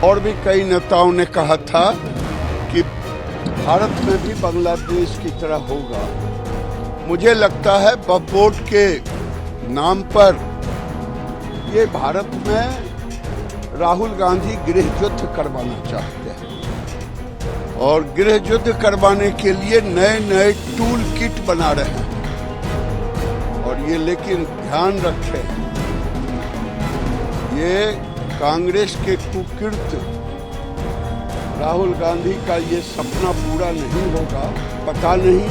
और भी कई नेताओं ने कहा था कि भारत में भी बांग्लादेश की तरह होगा। मुझे लगता है वक्फ बोर्ड के नाम पर ये भारत में राहुल गांधी गृह युद्ध करवाना चाहते हैं और गृह युद्ध करवाने के लिए नए नए टूल किट बना रहे हैं। और ये लेकिन ध्यान रखें, ये कांग्रेस के कुकृत्य राहुल गांधी का ये सपना पूरा नहीं होगा। पता नहीं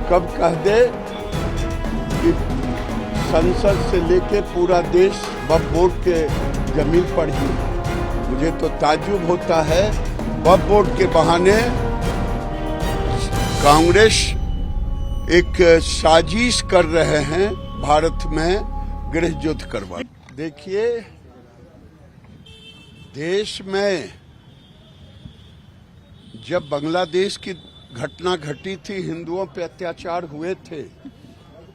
कब कह दे कि संसद से लेके पूरा देश वक्फ बोर्ड के जमीन पर ही। मुझे तो ताज्जुब होता है, वक्फ बोर्ड के बहाने कांग्रेस एक साजिश कर रहे हैं भारत में गृह युद्ध करवा। देखिए, देश में जब बांग्लादेश की घटना घटी थी, हिंदुओं पे अत्याचार हुए थे,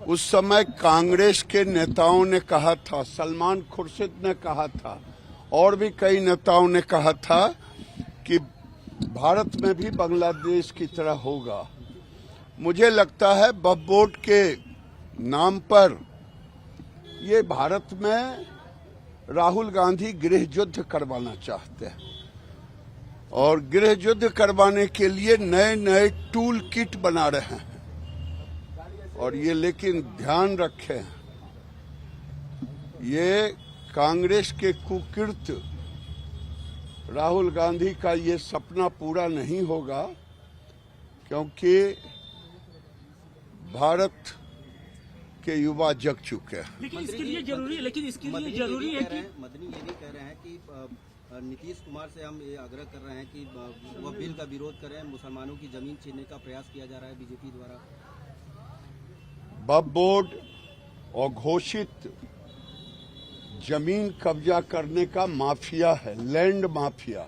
उस समय कांग्रेस के नेताओं ने कहा था, सलमान खुर्शीद ने कहा था और भी कई नेताओं ने कहा था कि भारत में भी बांग्लादेश की तरह होगा। मुझे लगता है वक्फ बोर्ड के नाम पर ये भारत में राहुल गांधी गृह युद्ध करवाना चाहते हैं और गृह युद्ध करवाने के लिए नए नए टूल किट बना रहे हैं। और ये लेकिन ध्यान रखें, ये कांग्रेस के कुकृत्य राहुल गांधी का ये सपना पूरा नहीं होगा, क्योंकि भारत के युवा जग चुके हैं। लेकिन इसके लिए जरूरी है कि मदनी ये नहीं कह रहे हैं कि नीतीश कुमार से हम ये आग्रह कर रहे हैं कि वह बिल का विरोध करें, मुसलमानों की जमीन छीनने का प्रयास किया जा रहा है बीजेपी द्वारा। वक्फ बोर्ड और घोषित जमीन कब्जा करने का माफिया है, लैंड माफिया।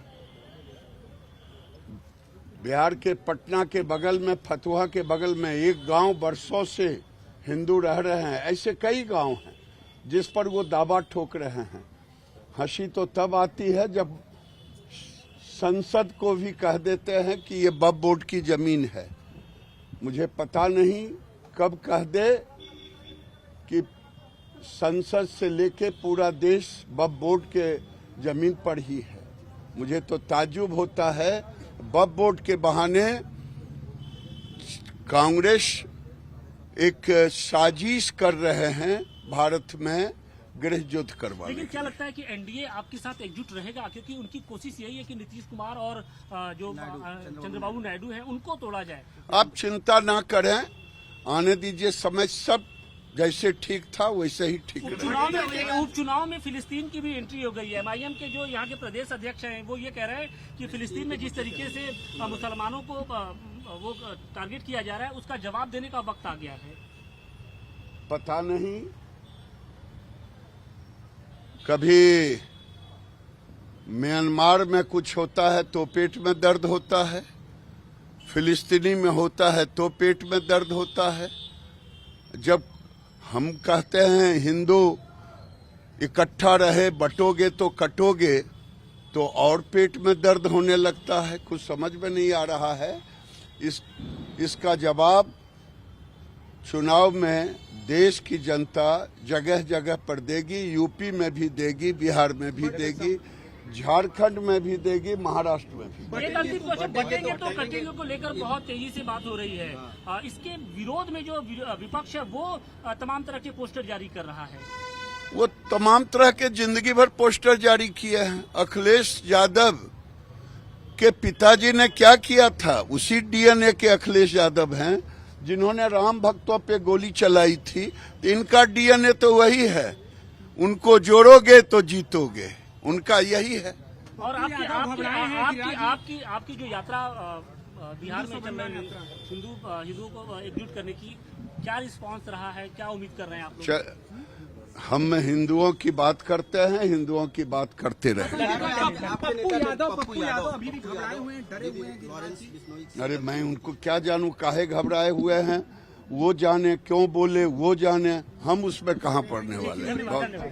बिहार के पटना के बगल में, फतुहा के बगल में एक गांव वर्षों से हिंदू रह रहे हैं। ऐसे कई गांव हैं जिस पर वो दावा ठोक रहे हैं। हंसी तो तब आती है जब संसद को भी कह देते हैं कि ये वक्फ बोर्ड की जमीन है। मुझे पता नहीं कब कह दे कि संसद से लेके पूरा देश वक्फ बोर्ड के जमीन पर ही है। मुझे तो ताज्जुब होता है, वक्फ बोर्ड के बहाने कांग्रेस एक साजिश कर रहे हैं भारत में गृह युद्ध करवाने। लेकिन क्या लगता है कि एनडीए आपके साथ एकजुट रहेगा, क्योंकि उनकी कोशिश यही है कि नीतीश कुमार और जो चंद्रबाबू नायडू हैं उनको तोड़ा जाए। आप चिंता ना करें, आने दीजिए समय, सब जैसे ठीक था वैसे ही ठीक रहेगा। उपचुनाव में फिलिस्तीन की भी एंट्री हो गई है। एमआईएम के जो यहाँ के प्रदेश अध्यक्ष हैं वो ये कह रहे हैं कि फिलिस्तीन में जिस तरीके से मुसलमानों को वो टारगेट किया जा रहा है, उसका जवाब देने का वक्त आ गया है। पता नहीं, कभी म्यांमार में कुछ होता है तो पेट में दर्द होता है, फिलिस्तीनी में होता है तो पेट में दर्द होता है। जब हम कहते हैं हिंदू इकट्ठा रहे, बटोगे तो कटोगे, तो और पेट में दर्द होने लगता है। कुछ समझ में नहीं आ रहा है। इसका जवाब चुनाव में देश की जनता जगह जगह पर देगी। यूपी में भी देगी, बिहार में भी देगी, झारखंड में भी देगी, महाराष्ट्र में भी। बटेंगे तो कटेंगे को लेकर बहुत तेजी से बात हो रही है। इसके विरोध में जो विपक्ष है वो तमाम तरह के पोस्टर जारी कर रहा है। वो तमाम तरह के जिंदगी भर पोस्टर जारी किए हैं। अखिलेश यादव के पिताजी ने क्या किया था, उसी डीएनए के अखिलेश यादव हैं जिन्होंने राम भक्तों पे गोली चलाई थी। इनका डीएनए तो वही है, उनको जोड़ोगे तो जीतोगे, उनका यही है। और आपकी जो यात्रा बिहार में चल रही है, हिंदुओं को एकजुट करने की, क्या रिस्पांस रहा है, क्या उम्मीद कर रहे हैं आप लोग? हम हिंदुओं की बात करते हैं, हिंदुओं की बात करते रहे। पप्पू यादव अभी भी घबराए हुए हैं, डरे हुए हैं। अरे मैं उनको क्या जानूं काहे घबराए हुए हैं, वो जाने, क्यों बोले वो जाने, हम उसमें कहाँ पड़ने वाले हैं।